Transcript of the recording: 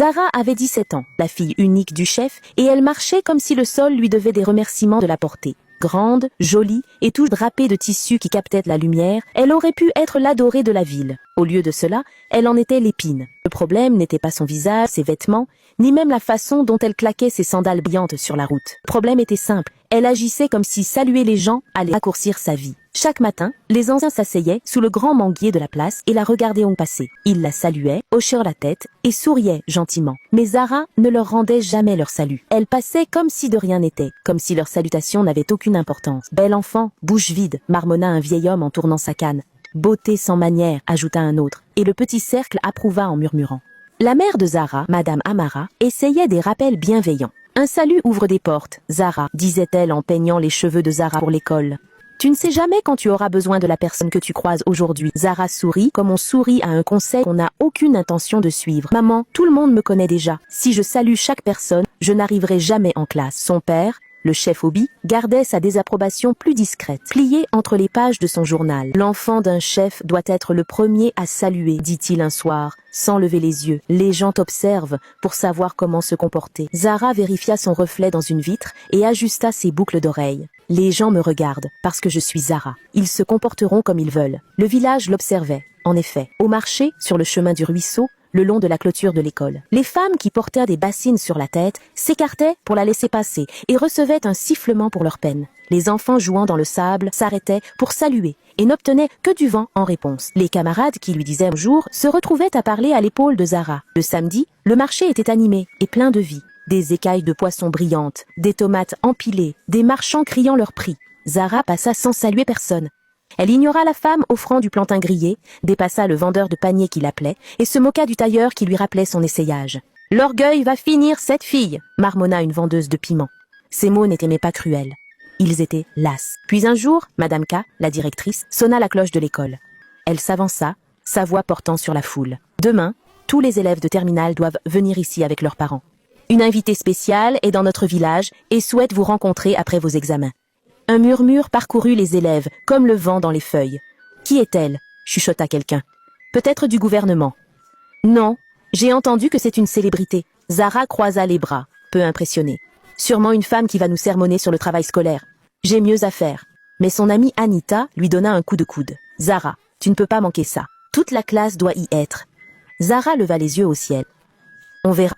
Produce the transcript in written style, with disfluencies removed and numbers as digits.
Zara avait 17 ans, la fille unique du chef, et elle marchait comme si le sol lui devait des remerciements de la porter. Grande, jolie et tout drapée de tissus qui captaient la lumière, elle aurait pu être l'adorée de la ville. Au lieu de cela, elle en était l'épine. Le problème n'était pas son visage, ses vêtements, ni même la façon dont elle claquait ses sandales brillantes sur la route. Le problème était simple, elle agissait comme si saluer les gens allait raccourcir sa vie. Chaque matin, les anciens s'asseyaient sous le grand manguier de la place et la regardaient en passer. Ils la saluaient, hochèrent la tête et souriaient gentiment. Mais Zara ne leur rendait jamais leur salut. Elle passait comme si de rien n'était, comme si leur salutation n'avait aucune importance. « Bel enfant, bouche vide », marmonna un vieil homme en tournant sa canne. « Beauté sans manière », ajouta un autre, et le petit cercle approuva en murmurant. La mère de Zara, Madame Amara, essayait des rappels bienveillants. « Un salut ouvre des portes, Zara », disait-elle en peignant les cheveux de Zara pour l'école. Tu ne sais jamais quand tu auras besoin de la personne que tu croises aujourd'hui. Zara sourit comme on sourit à un conseil qu'on n'a aucune intention de suivre. Maman, tout le monde me connaît déjà. Si je salue chaque personne, je n'arriverai jamais en classe. Son père, le chef Obi, gardait sa désapprobation plus discrète, pliée entre les pages de son journal. L'enfant d'un chef doit être le premier à saluer, dit-il un soir, sans lever les yeux. Les gens t'observent pour savoir comment se comporter. Zara vérifia son reflet dans une vitre et ajusta ses boucles d'oreilles. Les gens me regardent parce que je suis Zara. Ils se comporteront comme ils veulent. Le village l'observait. En effet, au marché, sur le chemin du ruisseau, le long de la clôture de l'école. Les femmes qui portèrent des bassines sur la tête s'écartaient pour la laisser passer et recevaient un sifflement pour leur peine. Les enfants jouant dans le sable s'arrêtaient pour saluer et n'obtenaient que du vent en réponse. Les camarades qui lui disaient bonjour se retrouvaient à parler à l'épaule de Zara. Le samedi, le marché était animé et plein de vie. Des écailles de poissons brillantes, des tomates empilées, des marchands criant leur prix. Zara passa sans saluer personne. Elle ignora la femme offrant du plantain grillé, dépassa le vendeur de paniers qui l'appelait et se moqua du tailleur qui lui rappelait son essayage. « L'orgueil va finir cette fille !» marmonna une vendeuse de piments. Ces mots n'étaient mais pas cruels. Ils étaient lasses. Puis un jour, Madame K, la directrice, sonna la cloche de l'école. Elle s'avança, sa voix portant sur la foule. « Demain, tous les élèves de terminale doivent venir ici avec leurs parents. Une invitée spéciale est dans notre village et souhaite vous rencontrer après vos examens. » Un murmure parcourut les élèves, comme le vent dans les feuilles. « Qui est-elle » chuchota quelqu'un. « Peut-être du gouvernement. »« Non, j'ai entendu que c'est une célébrité. » Zara croisa les bras, peu impressionnée. « Sûrement une femme qui va nous sermonner sur le travail scolaire. J'ai mieux à faire. » Mais son amie Anita lui donna un coup de coude. « Zara, tu ne peux pas manquer ça. Toute la classe doit y être. » Zara leva les yeux au ciel. « On verra. »